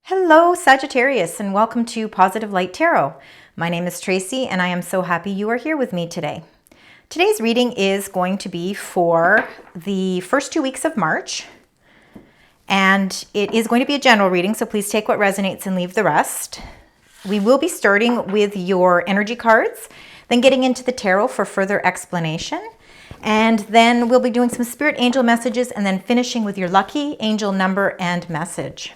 Hello, Sagittarius, and welcome to Positive Light Tarot. My name is Tracy, and I am so happy you are here with me today. Today's reading is going to be for the first 2 weeks of March, and it is going to be a general reading, so please take what resonates and leave the rest. We will be starting with your energy cards, then getting into the tarot for further explanation, and then we'll be doing some spirit angel messages, and then finishing with your lucky angel number and message.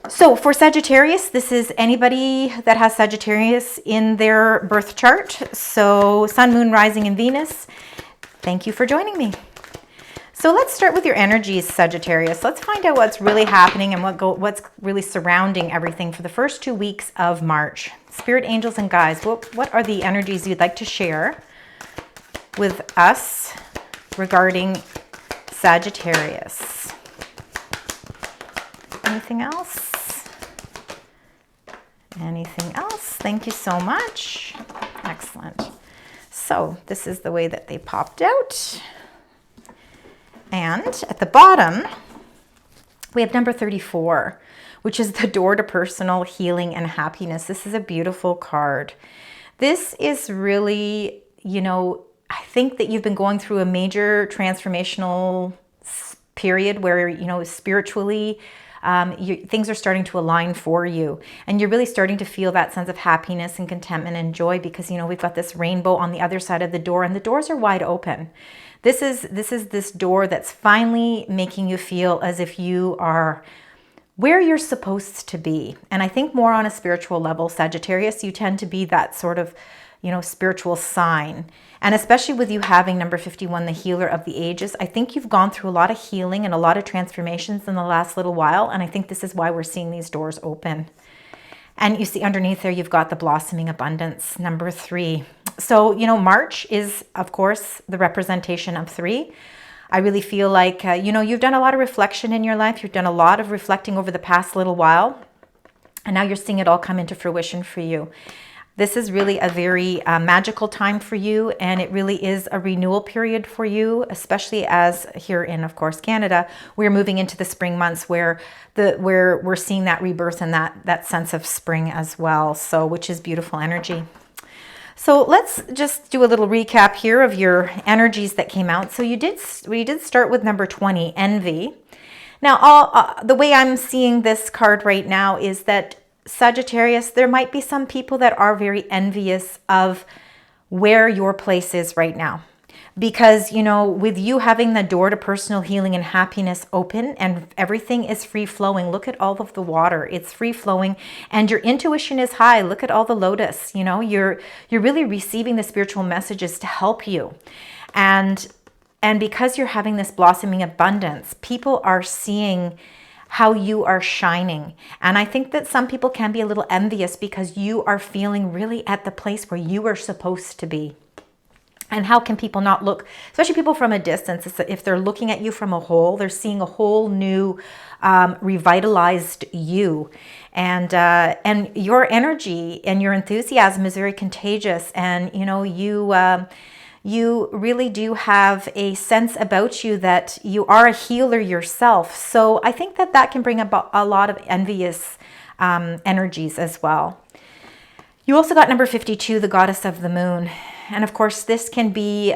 So for Sagittarius, this is anybody that has Sagittarius in their birth chart. So Sun, Moon, Rising, and Venus, thank you for joining me. So let's start with your energies, Sagittarius. Let's find out what's really happening and what's really surrounding everything for the first 2 weeks of March. Spirit angels and guides, what are the energies you'd like to share with us regarding Sagittarius? Anything else? Anything else? Thank you so much. Excellent. So this is the way that they popped out. And at the bottom, we have number 34, which is the door to personal healing and happiness. This is a beautiful card. This is really, I think that you've been going through a major transformational period where, spiritually, things are starting to align for you, and you're really starting to feel that sense of happiness and contentment and joy because we've got this rainbow on the other side of the door, and the doors are wide open. This is this door that's finally making you feel as if you are where you're supposed to be. And I think more on a spiritual level, Sagittarius, you tend to be that sort of spiritual sign. And especially with you having number 51, the healer of the ages, I think you've gone through a lot of healing and a lot of transformations in the last little while. And I think this is why we're seeing these doors open. And you see underneath there, you've got the blossoming abundance, number 3. So, March is, of course, the representation of 3. I really feel like, you've done a lot of reflection in your life. You've done a lot of reflecting over the past little while. And now you're seeing it all come into fruition for you. This is really a very magical time for you, and it really is a renewal period for you, especially as here in, of course, Canada, we're moving into the spring months where we're seeing that rebirth and that sense of spring as well. So, which is beautiful energy. So let's just do a little recap here of your energies that came out. So we did start with number 20, envy. Now, the way I'm seeing this card right now is that Sagittarius, there might be some people that are very envious of where your place is right now. Because, with you having the door to personal healing and happiness open and everything is free flowing, look at all of the water, it's free flowing, and your intuition is high. Look at all the lotus, you're really receiving the spiritual messages to help you. And because you're having this blossoming abundance, people are seeing how you are shining. And I think that some people can be a little envious because you are feeling really at the place where you are supposed to be. And how can people not look, especially people from a distance, if they're looking at you from a whole, they're seeing a whole new revitalized you. And your energy and your enthusiasm is very contagious. And, you really do have a sense about you that you are a healer yourself. So I think that can bring about a lot of envious energies as well. You also got number 52, the goddess of the moon. And of course, this can be,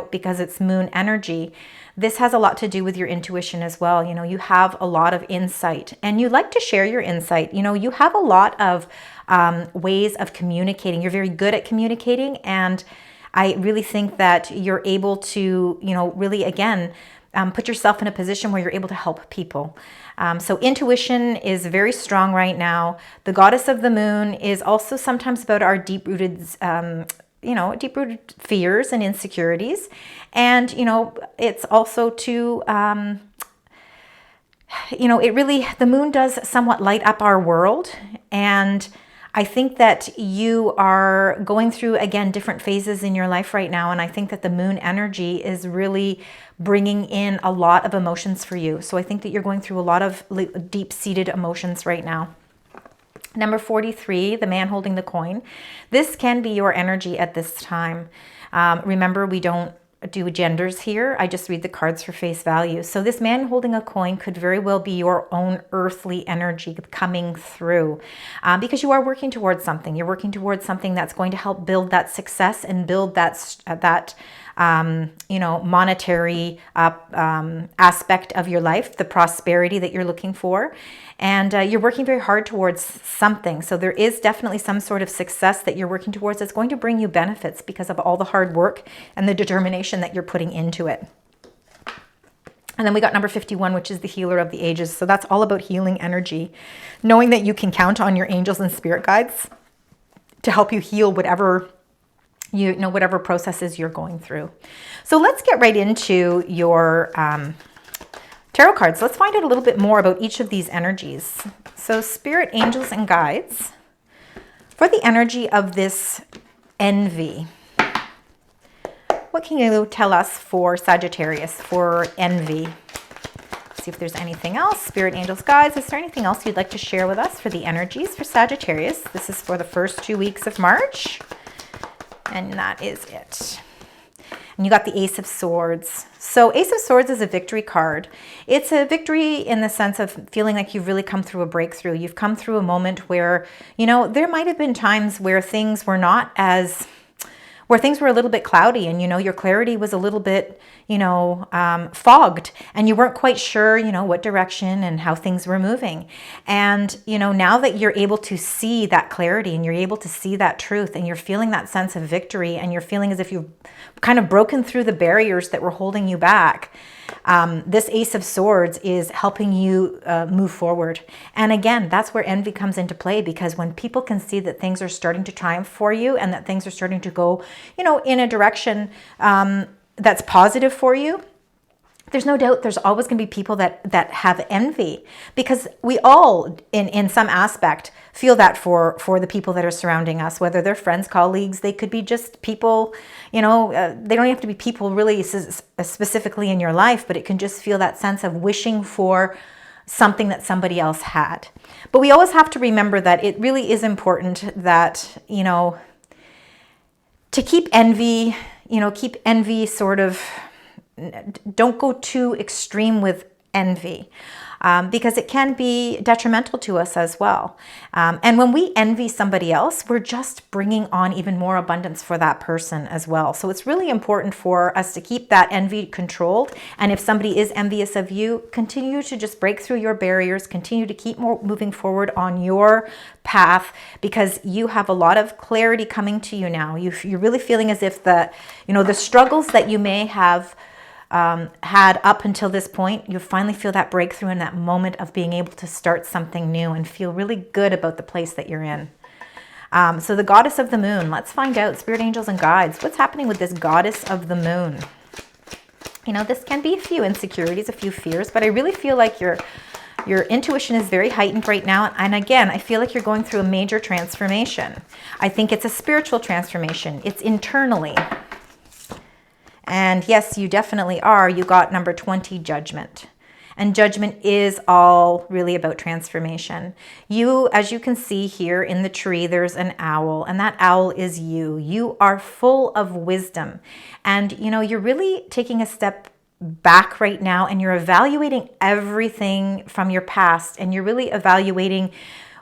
because it's moon energy, this has a lot to do with your intuition as well. You have a lot of insight and you like to share your insight. You have a lot of ways of communicating. You're very good at communicating, and I really think that you're able to, really, again, put yourself in a position where you're able to help people. So intuition is very strong right now. The goddess of the moon is also sometimes about our deep-rooted, deep-rooted fears and insecurities. And, it's also to, the moon does somewhat light up our world. And I think that you are going through, again, different phases in your life right now. And I think that the moon energy is really bringing in a lot of emotions for you. So I think that you're going through a lot of deep-seated emotions right now. Number 43, the man holding the coin. This can be your energy at this time. Remember, we don't do genders here. I just read the cards for face value. So this man holding a coin could very well be your own earthly energy coming through, because you are working towards something. You're working towards something that's going to help build that success and build that monetary aspect of your life, the prosperity that you're looking for. And you're working very hard towards something. So there is definitely some sort of success that you're working towards that's going to bring you benefits because of all the hard work and the determination that you're putting into it. And then we got number 51, which is the healer of the ages. So that's all about healing energy, knowing that you can count on your angels and spirit guides to help you heal whatever whatever processes you're going through. So let's get right into your tarot cards. Let's find out a little bit more about each of these energies. So spirit, angels, and guides for the energy of this envy. What can you tell us for Sagittarius, for envy? See if there's anything else. Spirit, angels, guides. Is there anything else you'd like to share with us for the energies for Sagittarius? This is for the first 2 weeks of March. And that is it. And you got the Ace of Swords. So Ace of Swords is a victory card. It's a victory in the sense of feeling like you've really come through a breakthrough. You've come through a moment where, there might have been times where things were not as, where things were a little bit cloudy and, your clarity was a little bit, fogged, and you weren't quite sure, what direction and how things were moving. And, now that you're able to see that clarity and you're able to see that truth and you're feeling that sense of victory and you're feeling as if you've kind of broken through the barriers that were holding you back, this Ace of Swords is helping you move forward. And again, that's where envy comes into play, because when people can see that things are starting to triumph for you and that things are starting to go, in a direction that's positive for you, there's no doubt there's always going to be people that have envy, because we all in some aspect feel that for the people that are surrounding us, whether they're friends, colleagues, they could be just people, they don't have to be people really specifically in your life, but it can just feel that sense of wishing for something that somebody else had. But we always have to remember that it really is important that, to keep envy sort of, don't go too extreme with envy, because it can be detrimental to us as well. And when we envy somebody else, we're just bringing on even more abundance for that person as well. So it's really important for us to keep that envy controlled. And if somebody is envious of you, continue to just break through your barriers, continue to keep moving forward on your path, because you have a lot of clarity coming to you now. You're really feeling as if the struggles that you may have had up until this point, you finally feel that breakthrough in that moment of being able to start something new and feel really good about the place that you're in. So the goddess of the moon, let's find out, spirit, angels, and guides. What's happening with this goddess of the moon? This can be a few insecurities, a few fears, but I really feel like your intuition is very heightened right now. And again, I feel like you're going through a major transformation. I think it's a spiritual transformation. It's internally. And yes, you definitely are. You got number 20, judgment. And judgment is all really about transformation. As you can see here in the tree, there's an owl, and that owl is you. You are full of wisdom. And, you're really taking a step back right now, and you're evaluating everything from your past, and you're really evaluating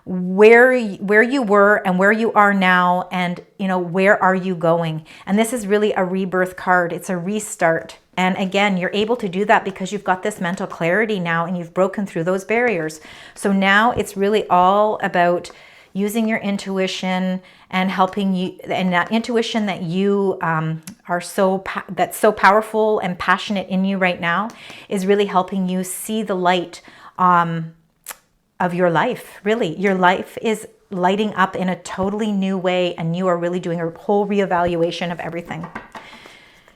where you were and where you are now, and where are you going. And this is really a rebirth card. It's a restart. And again, you're able to do that because you've got this mental clarity now and you've broken through those barriers. So now it's really all about using your intuition and helping you, and that intuition that you that's so powerful and passionate in you right now is really helping you see the light of your life. Really, your life is lighting up in a totally new way, and you are really doing a whole reevaluation of everything.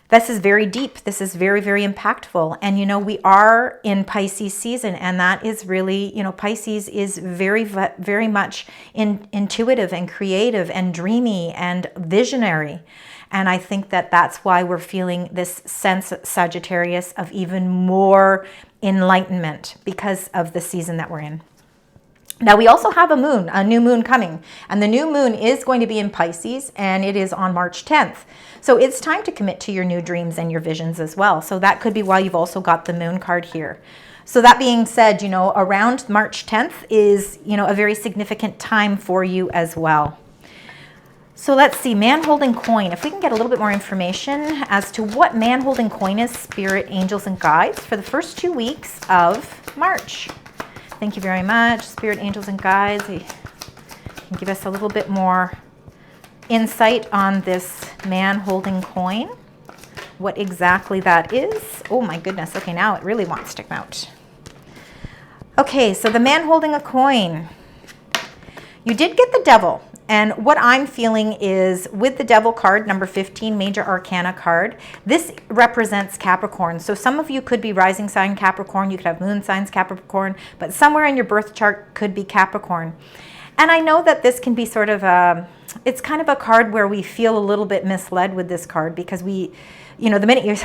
This is very deep. This is very, very impactful. And, we are in Pisces season, and that is really, Pisces is very, very much intuitive and creative and dreamy and visionary. And I think that that's why we're feeling this sense, Sagittarius, of even more enlightenment because of the season that we're in. Now we also have a new moon coming, and the new moon is going to be in Pisces, and it is on March 10th. So it's time to commit to your new dreams and your visions as well. So that could be why you've also got the moon card here. So that being said, around March 10th is, a very significant time for you as well. So let's see, man holding coin. If we can get a little bit more information as to what man holding coin is, spirit, angels, and guides for the first 2 weeks of March. Thank you very much, spirit, angels, and guides. They can give us a little bit more insight on this man holding coin, what exactly that is. Oh my goodness. Okay, now it really wants to come out. Okay, so the man holding a coin. You did get the devil. And what I'm feeling is with the devil card, number 15, major arcana card, this represents Capricorn. So some of you could be rising sign Capricorn, you could have moon signs Capricorn, but somewhere in your birth chart could be Capricorn. And I know that this can be sort of it's kind of a card where we feel a little bit misled with this card because we, the minute you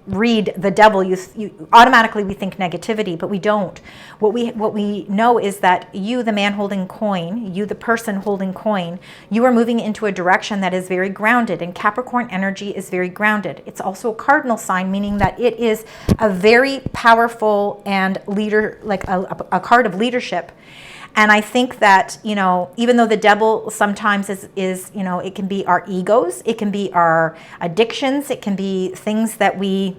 read the devil, you automatically we think negativity, but we don't. What we know is that you, the man holding coin, you, the person holding coin, you are moving into a direction that is very grounded, and Capricorn energy is very grounded. It's also a cardinal sign, meaning that it is a very powerful and leader, like a card of leadership. And I think that, even though the devil sometimes is it can be our egos, it can be our addictions, it can be things that we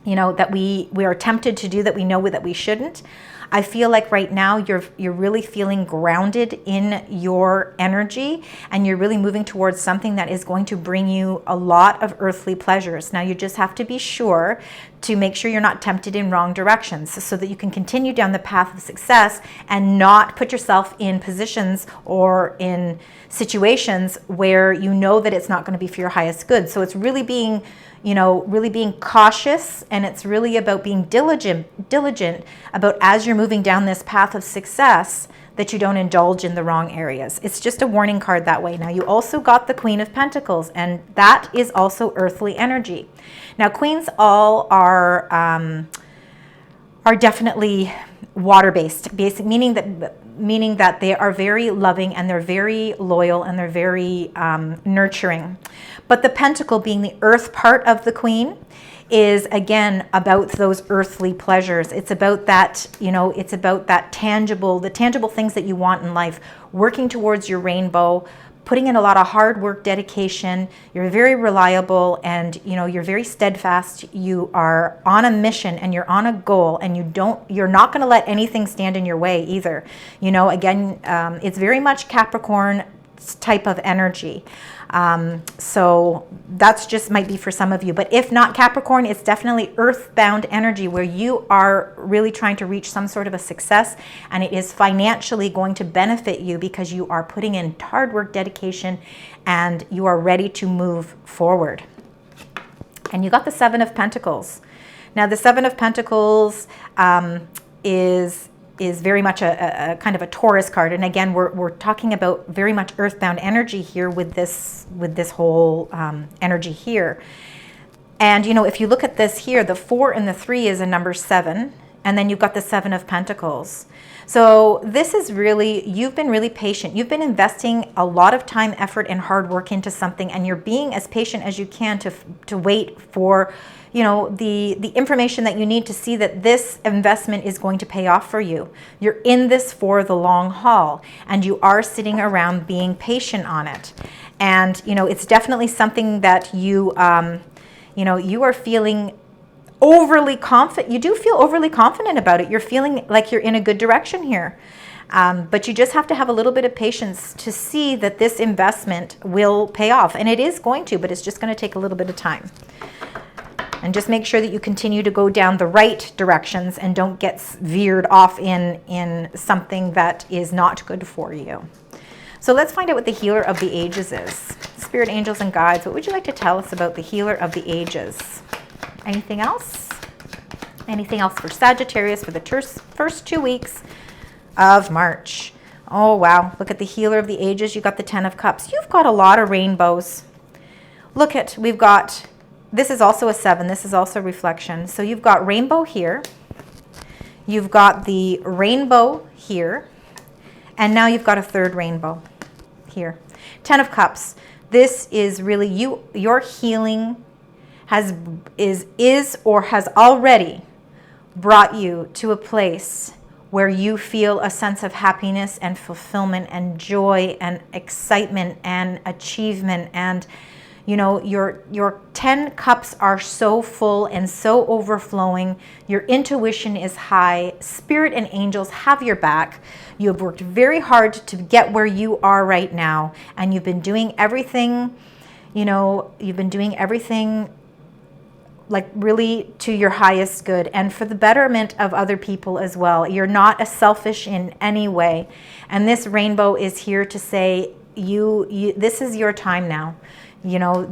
are tempted to do that we know that we shouldn't. I feel like right now you're really feeling grounded in your energy, and you're really moving towards something that is going to bring you a lot of earthly pleasures. Now you just have to be sure to make sure you're not tempted in wrong directions so that you can continue down the path of success and not put yourself in positions or in situations where you know that it's not going to be for your highest good. So it's really being cautious, and it's really about being diligent about, as you're moving down this path of success, that you don't indulge in the wrong areas. It's just a warning card that way. Now you also got the Queen of Pentacles, and that is also earthly energy. Now queens all are definitely water-based, meaning that they are very loving, and they're very loyal, and they're very nurturing. But the pentacle, being the earth part of the queen, is again about those earthly pleasures. It's about that, it's about that tangible things that you want in life, working towards your rainbow, putting in a lot of hard work, dedication. You're very reliable, and you're very steadfast. You are on a mission, and you're on a goal, and you're not going to let anything stand in your way either. Again, it's very much Capricorn type of energy. So that's just might be for some of you, but if not Capricorn, it's definitely earthbound energy where you are really trying to reach some sort of a success, and it is financially going to benefit you because you are putting in hard work, dedication, and you are ready to move forward. And you got the Seven of Pentacles. Now the Seven of Pentacles is very much a kind of a Taurus card, and again we're talking about very much earthbound energy here with this whole energy here. And if you look at this here, the 4 and the 3 is a number 7, and then you've got the Seven of Pentacles. So this is really, you've been really patient. You've been investing a lot of time, effort, and hard work into something, and you're being as patient as you can to wait for the information that you need to see that this investment is going to pay off for you. You're in this for the long haul, and you are sitting around being patient on it. And it's definitely something that you are feeling overly confident. You do feel overly confident about it. You're feeling like you're in a good direction here. But you just have to have a little bit of patience to see that this investment will pay off. And it is going to, but it's just going to take a little bit of time. And just make sure that you continue to go down the right directions and don't get veered off in something that is not good for you. So let's find out what the Healer of the Ages is. Spirit, angels, and guides, what would you like to tell us about the Healer of the Ages? Anything else? Anything else for Sagittarius for the first 2 weeks of March? Oh, wow. Look at the Healer of the Ages. You got the 10 of Cups. You've got a lot of rainbows. Look at, we've got... This is also a 7. This is also reflection. So you've got rainbow here. You've got the rainbow here. And now you've got a third rainbow here. 10 of Cups. This is really your healing is or has already brought you to a place where you feel a sense of happiness and fulfillment and joy and excitement and achievement. And you know, your 10 cups are so full and so overflowing. Your intuition is high. Spirit and angels have your back. You have worked very hard to get where you are right now. And you've been doing everything, you know, you've been doing everything like really to your highest good and for the betterment of other people as well. You're not a selfish in any way. And this rainbow is here to say, this is your time now. You know,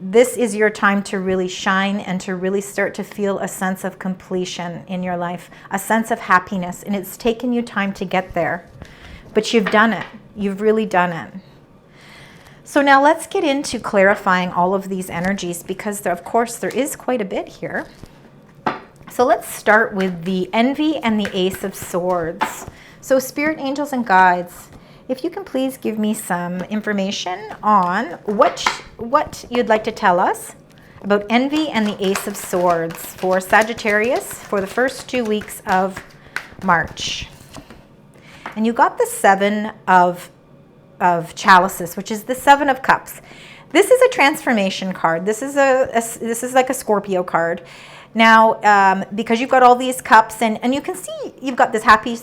this is your time to really shine and to really start to feel a sense of completion in your life, a sense of happiness. And it's taken you time to get there, but you've done it. You've really done it. So now let's get into clarifying all of these energies because of course there is quite a bit here. So let's start with the Envy and the Ace of Swords. So Spirit, Angels, and Guides, if you can please give me some information on what you'd like to tell us about Envy and the Ace of Swords for Sagittarius for the first 2 weeks of March. And you got the Seven of Chalices, which is the Seven of Cups. This is a transformation card. This is this is like a Scorpio card. Now, because you've got all these cups and you can see you've got this happy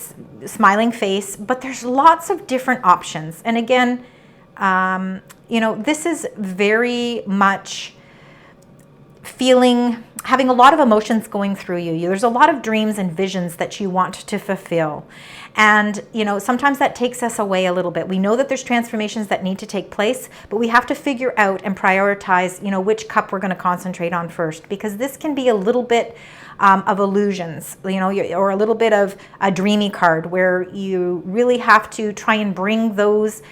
smiling face, but there's lots of different options. And again, you know, this is very much having a lot of emotions going through you. There's a lot of dreams and visions that you want to fulfill. And, you know, sometimes that takes us away a little bit. We know that there's transformations that need to take place, but we have to figure out and prioritize, you know, which cup we're going to concentrate on first, because this can be a little bit of illusions, you know, or a little bit of a dreamy card where you really have to try and bring those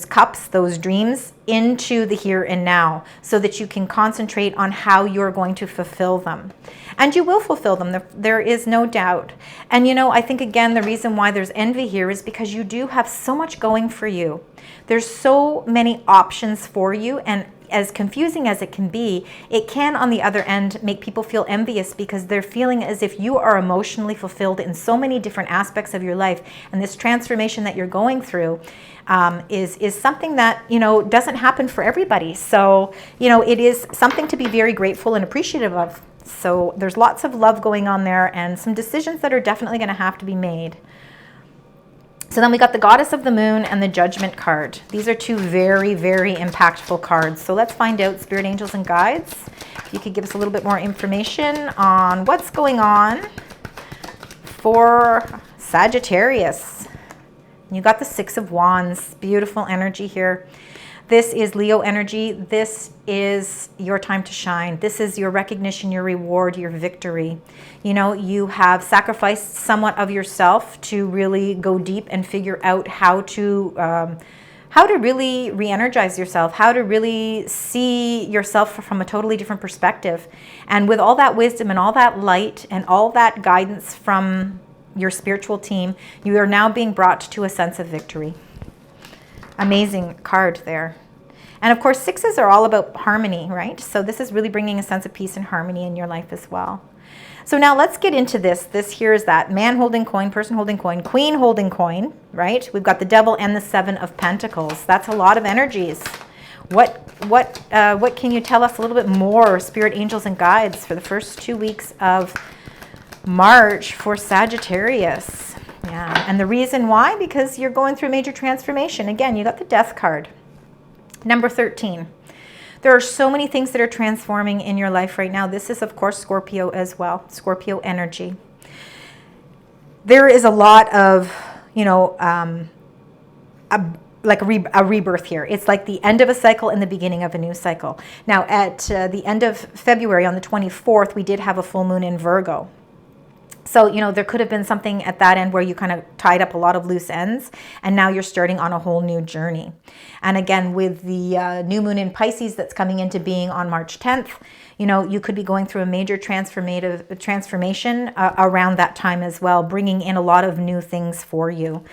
cups, those dreams into the here and now so that you can concentrate on how you're going to fulfill them. And you will fulfill them. There is no doubt. And, you know, I think, again, the reason why there's envy here is because you do have so much going for you. There's so many options for you. And as confusing as it can be, it can, on the other end, make people feel envious because they're feeling as if you are emotionally fulfilled in so many different aspects of your life. And this transformation that you're going through is something that, you know, doesn't happen for everybody. So, you know, it is something to be very grateful and appreciative of. So there's lots of love going on there and some decisions that are definitely going to have to be made. So then we got the Goddess of the Moon and the Judgment card. These are two very, very impactful cards. So let's find out, Spirit, Angels, and Guides, if you could give us a little bit more information on what's going on for Sagittarius. You got the Six of Wands, beautiful energy here. This is Leo energy. This is your time to shine. This is your recognition, your reward, your victory. You know, you have sacrificed somewhat of yourself to really go deep and figure out how to really re-energize yourself, how to really see yourself from a totally different perspective. And with all that wisdom and all that light and all that guidance from your spiritual team, you are now being brought to a sense of victory. Amazing card there. And of course, sixes are all about harmony, right? So this is really bringing a sense of peace and harmony in your life as well. So now let's get into this. This here is that man holding coin, person holding coin, queen holding coin, right? We've got the Devil and the Seven of Pentacles. That's a lot of energies. What can you tell us a little bit more, Spirit, Angels, and Guides, for the first 2 weeks of March for Sagittarius? Yeah, and the reason why, because you're going through a major transformation. Again, you got the Death card. Number 13. There are so many things that are transforming in your life right now. This is, of course, Scorpio as well, Scorpio energy. There is a lot of, you know, a rebirth here. It's like the end of a cycle and the beginning of a new cycle. Now, at the end of February, on the 24th, we did have a full moon in Virgo. So, you know, there could have been something at that end where you kind of tied up a lot of loose ends, and now you're starting on a whole new journey. And again, with the new moon in Pisces that's coming into being on March 10th, you know, you could be going through a major transformation around that time as well, bringing in a lot of new things for you.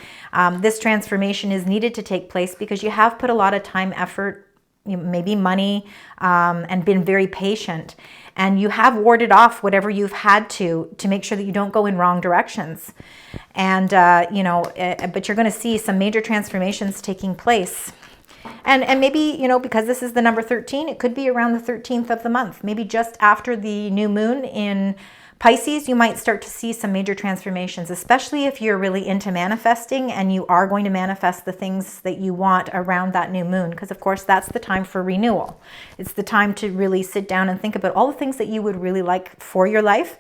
This transformation is needed to take place because you have put a lot of time, effort, maybe money, and been very patient. And you have warded off whatever you've had to make sure that you don't go in wrong directions. And, you know, but you're going to see some major transformations taking place. And maybe, you know, because this is the number 13, it could be around the 13th of the month. Maybe just after the new moon in Pisces, you might start to see some major transformations, especially if you're really into manifesting and you are going to manifest the things that you want around that new moon. Because, of course, that's the time for renewal. It's the time to really sit down and think about all the things that you would really like for your life.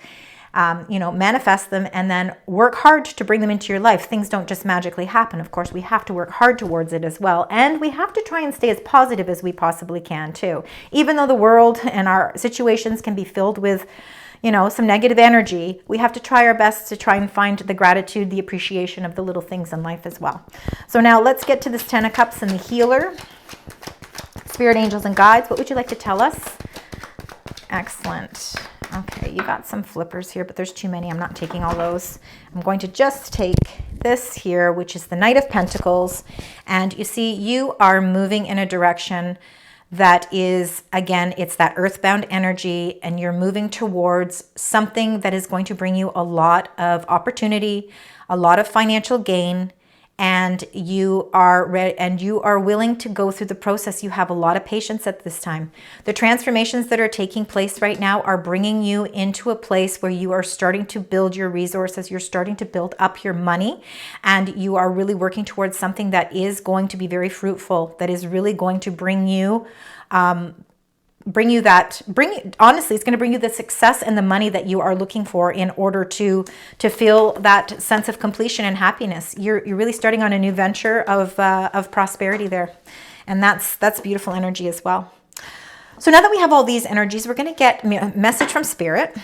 You know, manifest them and then work hard to bring them into your life. Things don't just magically happen. Of course, we have to work hard towards it as well. And we have to try and stay as positive as we possibly can too. Even though the world and our situations can be filled with, you know, some negative energy, we have to try our best to try and find the gratitude, the appreciation of the little things in life as well. So now let's get to this 10 of Cups and the healer. Spirit, angels, and guides, what would you like to tell us? Excellent. Okay, you got some flippers here, but there's too many. I'm not taking all those. I'm going to just take this here, which is the Knight of Pentacles. And you see, you are moving in a direction that is, again, it's that earthbound energy, and you're moving towards something that is going to bring you a lot of opportunity, a lot of financial gain, and you are willing to go through the process. You have a lot of patience at this time. The transformations that are taking place right now are bringing you into a place where you are starting to build your resources. You're starting to build up your money, and you are really working towards something that is going to be very fruitful, that is really going to bring you honestly, it's going to bring you the success and the money that you are looking for in order to feel that sense of completion and happiness. You're really starting on a new venture of prosperity there. And that's beautiful energy as well. So now that we have all these energies, we're going to get a message from Spirit.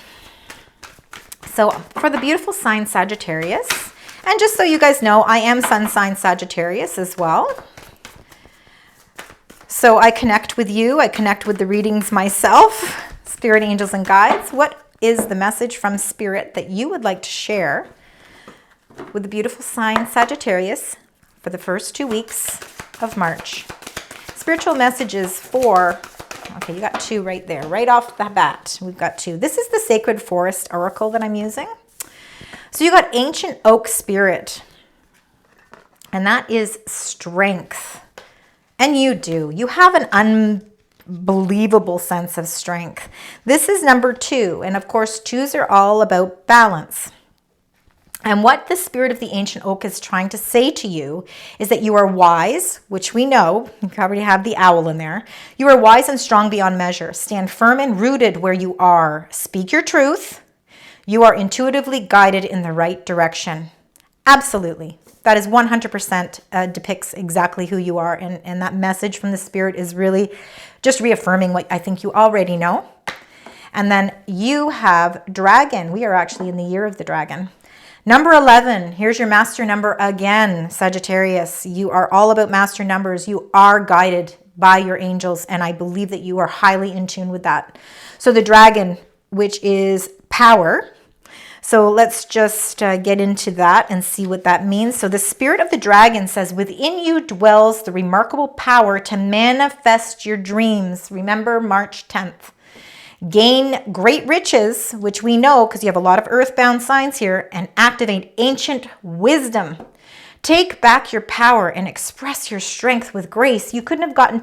So for the beautiful sign Sagittarius, and just so you guys know, I am sun sign Sagittarius as well. So I connect with you. I connect with the readings myself. Spirit, angels, and guides. What is the message from Spirit that you would like to share with the beautiful sign Sagittarius for the first 2 weeks of March? Spiritual messages for, okay, you got 2 right there. Right off the bat, we've got 2. This is the Sacred Forest Oracle that I'm using. So you got Ancient Oak Spirit, and that is strength. And you do. You have an unbelievable sense of strength. This is number 2. And of course, 2s are all about balance. And what the Spirit of the Ancient Oak is trying to say to you is that you are wise, which we know. You already have the owl in there. You are wise and strong beyond measure. Stand firm and rooted where you are. Speak your truth. You are intuitively guided in the right direction. Absolutely. That is 100% depicts exactly who you are. And that message from the Spirit is really just reaffirming what I think you already know. And then you have Dragon. We are actually in the year of the Dragon. Number 11. Here's your master number again, Sagittarius. You are all about master numbers. You are guided by your angels. And I believe that you are highly in tune with that. So the Dragon, which is power. So let's just get into that and see what that means. So the Spirit of the Dragon says, within you dwells the remarkable power to manifest your dreams. Remember March 10th. Gain great riches, which we know because you have a lot of earthbound signs here, and activate ancient wisdom. Take back your power and express your strength with grace. You couldn't have gotten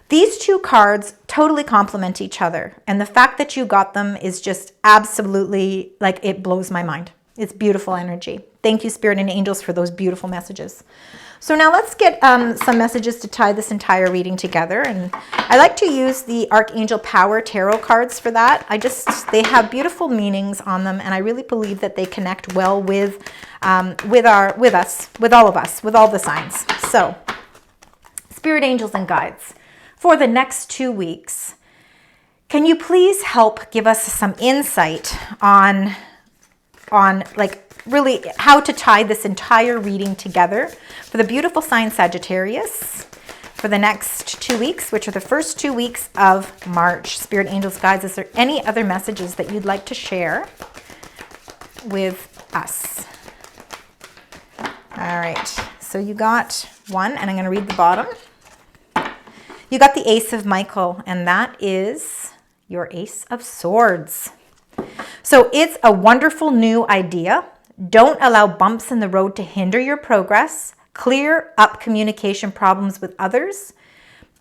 these 2 cards totally complement each other. And the fact that you got them is just absolutely, like, it blows my mind. It's beautiful energy. Thank you, Spirit and angels, for those beautiful messages. So now let's get some messages to tie this entire reading together. And I like to use the Archangel Power Tarot cards for that. They have beautiful meanings on them. And I really believe that they connect well with all of us, with all the signs. So Spirit, angels, and guides. For the next 2 weeks, can you please help give us some insight on on like really how to tie this entire reading together for the beautiful sign Sagittarius for the next 2 weeks, which are the first 2 weeks of March. Spirit, angels, guides, is there any other messages that you'd like to share with us? All right, so you got one, and I'm going to read the bottom. You got the Ace of Michael, and that is your Ace of Swords. So it's a wonderful new idea. Don't allow bumps in the road to hinder your progress. Clear up communication problems with others,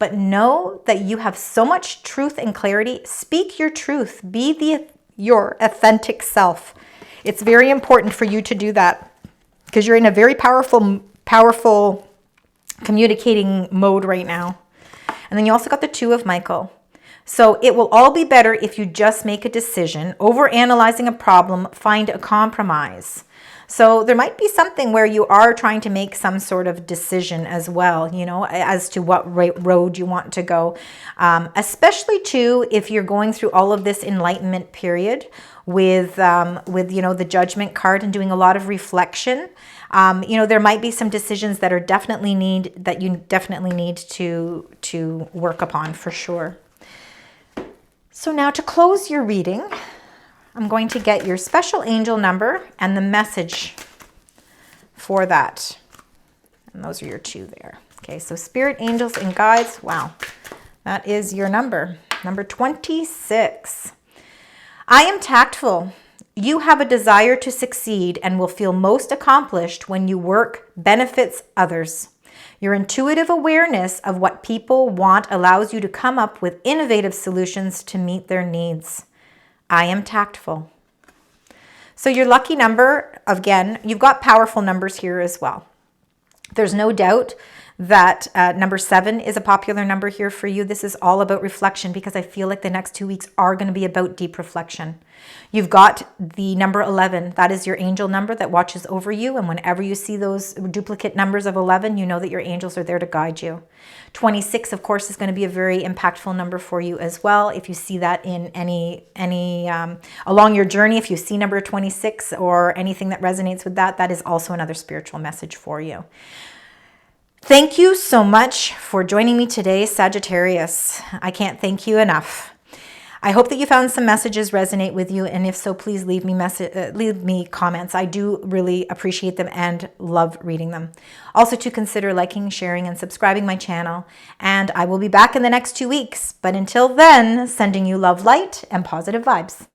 but know that you have so much truth and clarity. Speak your truth. Be your authentic self. It's very important for you to do that because you're in a very powerful communicating mode right now. And then you also got the Two of Michael. So it will all be better if you just make a decision. Over analyzing a problem, find a compromise. So there might be something where you are trying to make some sort of decision as well, you know, as to what road you want to go. Especially too, if you're going through all of this enlightenment period with you know, the Judgment card and doing a lot of reflection. You know, there might be some decisions that you definitely need to work upon for sure. So now to close your reading, I'm going to get your special angel number and the message for that. And those are your two there. Okay, so spirit, angels, and guides. Wow, that is your number. Number 26. I am tactful. You have a desire to succeed and will feel most accomplished when you work benefits others. Your intuitive awareness of what people want allows you to come up with innovative solutions to meet their needs. I am tactful. So your lucky number, again, you've got powerful numbers here as well. There's no doubt that number 7 is a popular number here for you. This is all about reflection because I feel like the next 2 weeks are going to be about deep reflection. You've got the number 11. That is your angel number that watches over you. And whenever you see those duplicate numbers of 11, you know that your angels are there to guide you. 26, of course, is going to be a very impactful number for you as well. If you see that in any along your journey, if you see number 26 or anything that resonates with that, that is also another spiritual message for you. Thank you so much for joining me today, Sagittarius. I can't thank you enough. I hope that you found some messages resonate with you, and if so, please leave me comments. I do really appreciate them and love reading them. Also to consider liking, sharing, and subscribing my channel, and I will be back in the next 2 weeks. But until then, sending you love, light, and positive vibes.